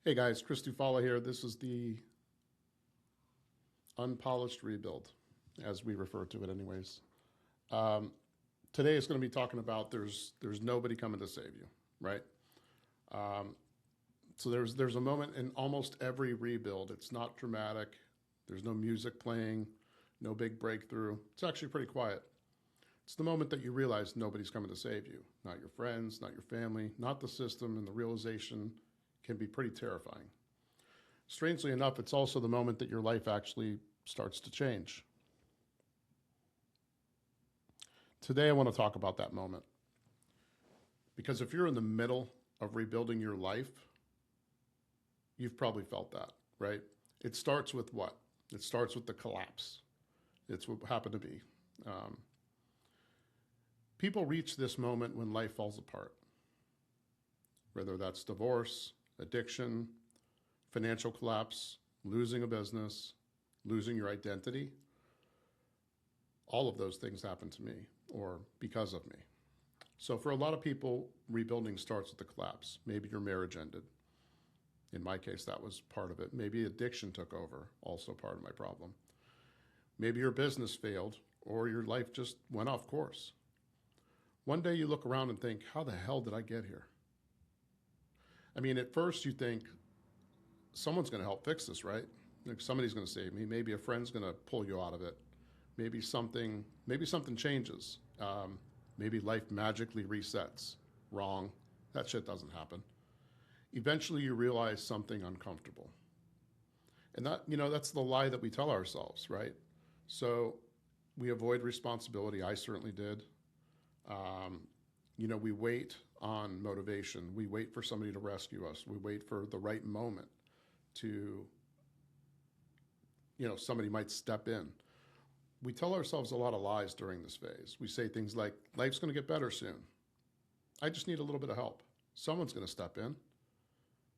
Hey guys, Chris Dufala here. This is the Unpolished Rebuild, as we refer to it anyways. Um, Today is going to be talking about there's nobody coming to save you, right? Um, so there's a moment in almost every rebuild. It's not dramatic. There's no music playing, no big breakthrough. It's actually pretty quiet. It's the moment that you realize nobody's coming to save you. Not your friends, not your family, not the system, and the realization can be pretty terrifying. Strangely enough, it's also the moment that your life actually starts to change. Today, I want to talk about that moment because if you're in the middle of rebuilding your life, you've probably felt that, right? It starts with what? It starts with the collapse. It's what happened to me. Um, People reach this moment when life falls apart, whether that's divorce, addiction, financial collapse, losing a business, losing your identity. All of those things happen to me or because of me. So for a lot of people, rebuilding starts with the collapse. Maybe your marriage ended. In my case, that was part of it. Maybe addiction took over, also part of my problem. Maybe your business failed or your life just went off course. One day you look around and think, how the hell did I get here? I mean, at first you think, someone's going to help fix this, right? Like somebody's going to save me. Maybe a friend's going to pull you out of it. Maybe something changes. Maybe life magically resets. Wrong. That shit doesn't happen. Eventually you realize something uncomfortable. And that's the lie that we tell ourselves, right? So we avoid responsibility. I certainly did. Um, we wait on motivation. We wait for somebody to rescue us. We wait for the right moment to, somebody might step in. We tell ourselves a lot of lies during this phase. We say things like, life's going to get better soon. I just need a little bit of help. Someone's going to step in.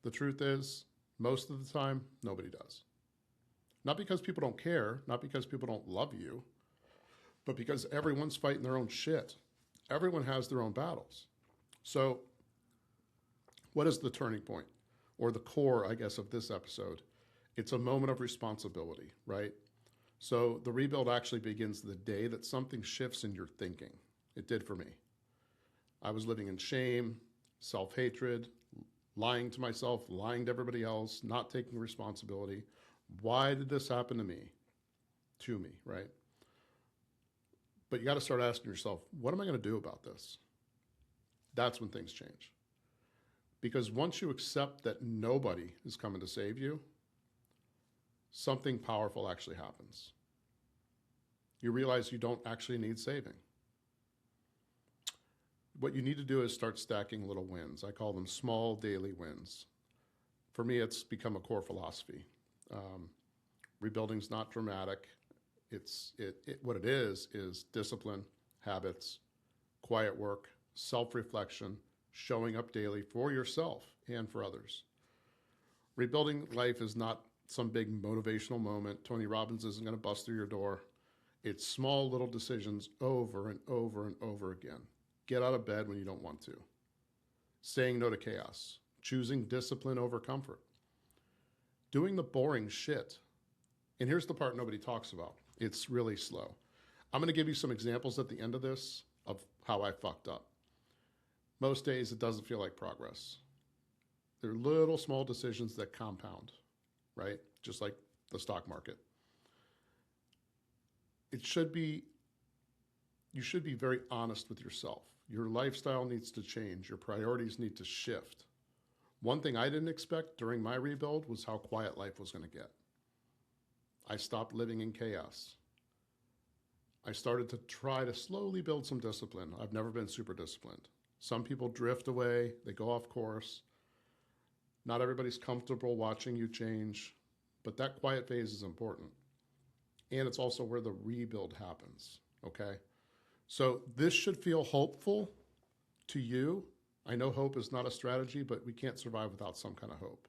The truth is, most of the time, nobody does. Not because people don't care, not because people don't love you, but because everyone's fighting their own shit. Everyone has their own battles. So, what is the turning point? Or the core, I guess, of this episode? It's a moment of responsibility, right? So, the rebuild actually begins the day that something shifts in your thinking. It did for me. I was living in shame, self hatred, lying to myself, lying to everybody else, not taking responsibility. Why did this happen to me? To me, right? But you got to start asking yourself, what am I going to do about this? That's when things change. Because once you accept that nobody is coming to save you, something powerful actually happens. You realize you don't actually need saving. What you need to do is start stacking little wins. I call them small daily wins. For me, it's become a core philosophy. Um, Rebuilding's not dramatic. What it is discipline, habits, quiet work, self-reflection, showing up daily for yourself and for others. Rebuilding life is not some big motivational moment. Tony Robbins isn't going to bust through your door. It's small little decisions over and over and over again. Get out of bed when you don't want to. Saying no to chaos. Choosing discipline over comfort. Doing the boring shit. And here's the part nobody talks about. It's really slow. I'm going to give you some examples at the end of this of how I fucked up. Most days it doesn't feel like progress. They're little small decisions that compound, right? Just like the stock market. It should be You should be very honest with yourself. Your lifestyle needs to change. Your priorities need to shift. One thing I didn't expect during my rebuild was how quiet life was going to get. I stopped living in chaos. I started to try to slowly build some discipline. I've never been super disciplined. Some people drift away, they go off course. Not everybody's comfortable watching you change, but that quiet phase is important. And it's also where the rebuild happens, okay? So this should feel hopeful to you. I know hope is not a strategy, but we can't survive without some kind of hope.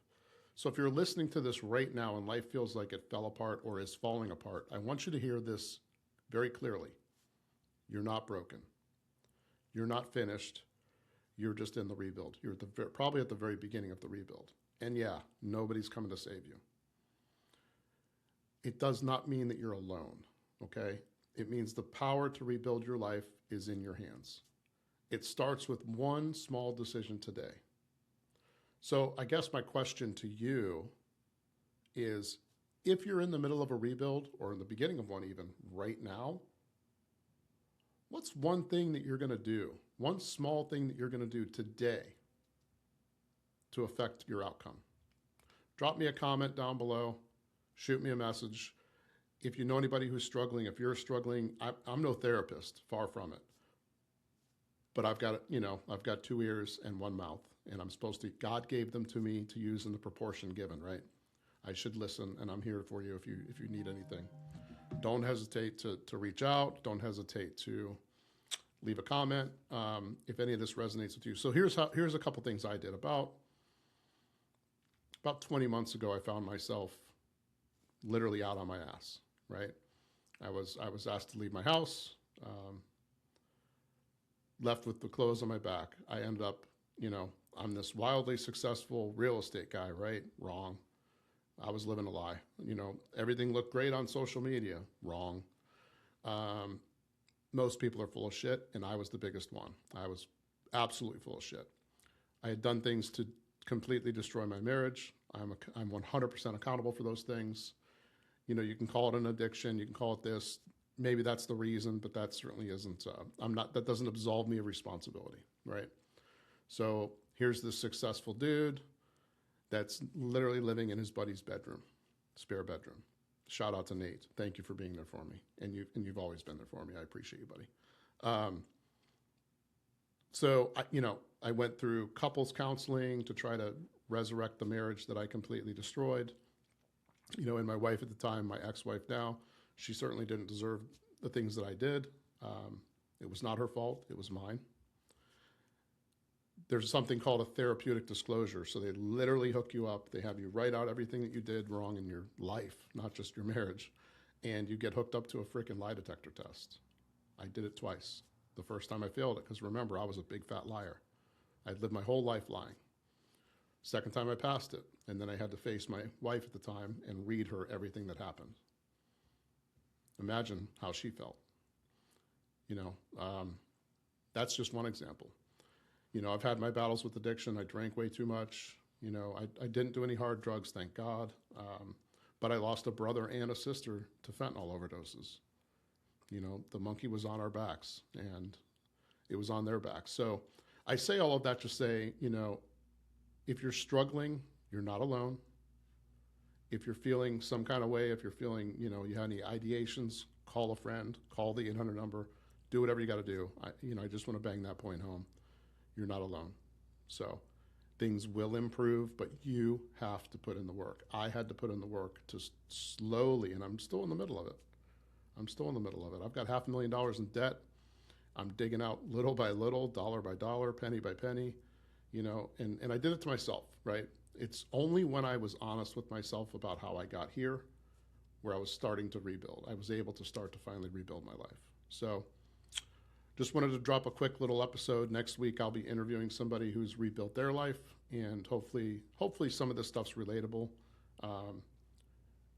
So if you're listening to this right now and life feels like it fell apart or is falling apart, I want you to hear this very clearly. You're not broken. You're not finished. You're just in the rebuild. You're probably at the very beginning of the rebuild. And yeah, nobody's coming to save you. It does not mean that you're alone, okay? It means the power to rebuild your life is in your hands. It starts with one small decision today. So I guess my question to you is, if you're in the middle of a rebuild or in the beginning of one even right now, what's one thing that you're going to do? One small thing that you're going to do today to affect your outcome? Drop me a comment down below. Shoot me a message. If you know anybody who's struggling, if you're struggling, I'm no therapist, far from it. But I've got, I've got 2 ears and 1 mouth, and I'm supposed to, God gave them to me to use in the proportion given, right? I should listen, and I'm here for you if you need anything. Don't hesitate to reach out. Don't hesitate to leave a comment if any of this resonates with you. So here's a couple things I did. About 20 months ago, I found myself literally out on my ass, right? I was asked to leave my house, left with the clothes on my back. I ended up, I'm this wildly successful real estate guy, right? Wrong. I was living a lie. Everything looked great on social media. Wrong. Most people are full of shit, and I was the biggest one. I was absolutely full of shit. I had done things to completely destroy my marriage. I'm 100% accountable for those things. You can call it an addiction. You can call it this. Maybe that's the reason, but that certainly isn't. That doesn't absolve me of responsibility, right? So here's this successful dude that's literally living in his buddy's bedroom, spare bedroom. Shout out to Nate. Thank you for being there for me. And you've always been there for me. I appreciate you, buddy. So I went through couples counseling to try to resurrect the marriage that I completely destroyed. And my wife at the time, my ex-wife now, she certainly didn't deserve the things that I did. It was not her fault. It was mine. There's something called a therapeutic disclosure. So they literally hook you up. They have you write out everything that you did wrong in your life, not just your marriage. And you get hooked up to a freaking lie detector test. I did it twice. The first time I failed it, because remember, I was a big fat liar. I'd lived my whole life lying. Second time I passed it. And then I had to face my wife at the time and read her everything that happened. Imagine how she felt. That's just one example. I've had my battles with addiction. I drank way too much. I didn't do any hard drugs, thank God. But I lost a brother and a sister to fentanyl overdoses. The monkey was on our backs, and it was on their backs. So I say all of that to say, if you're struggling, you're not alone. If you're feeling some kind of way, if you're feeling, you have any ideations, call a friend, call the 800 number, do whatever you got to do. I just want to bang that point home. You're not alone. So things will improve, but you have to put in the work. I had to put in the work to slowly, and I'm still in the middle of it. I've got $500,000 in debt. I'm digging out little by little, dollar by dollar, penny by penny, and I did it to myself, right? It's only when I was honest with myself about how I got here where I was starting to rebuild. I was able to start to finally rebuild my life. So just wanted to drop a quick little episode. Next week, I'll be interviewing somebody who's rebuilt their life, and hopefully some of this stuff's relatable.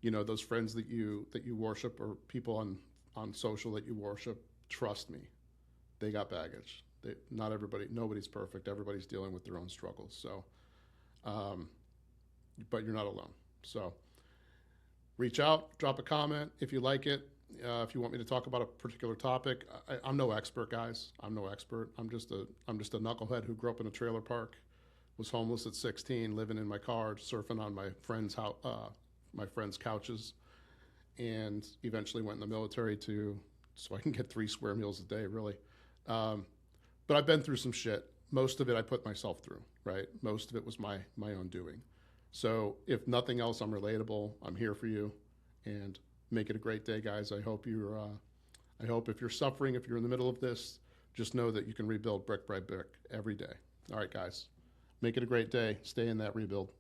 Those friends that you worship, or people on social that you worship, trust me, they got baggage. Nobody's perfect. Everybody's dealing with their own struggles. So, but you're not alone. So reach out, drop a comment if you like it. If you want me to talk about a particular topic, I'm no expert, guys. I'm no expert. I'm just a knucklehead who grew up in a trailer park, was homeless at 16, living in my car, surfing on my friends' couches, and eventually went in the military so I can get 3 square meals a day, really. But I've been through some shit. Most of it I put myself through, right? Most of it was my own doing. So if nothing else, I'm relatable. I'm here for you, and make it a great day, guys. I hope if you're suffering, if you're in the middle of this, just know that you can rebuild brick by brick every day. All right, guys, make it a great day. Stay in that rebuild.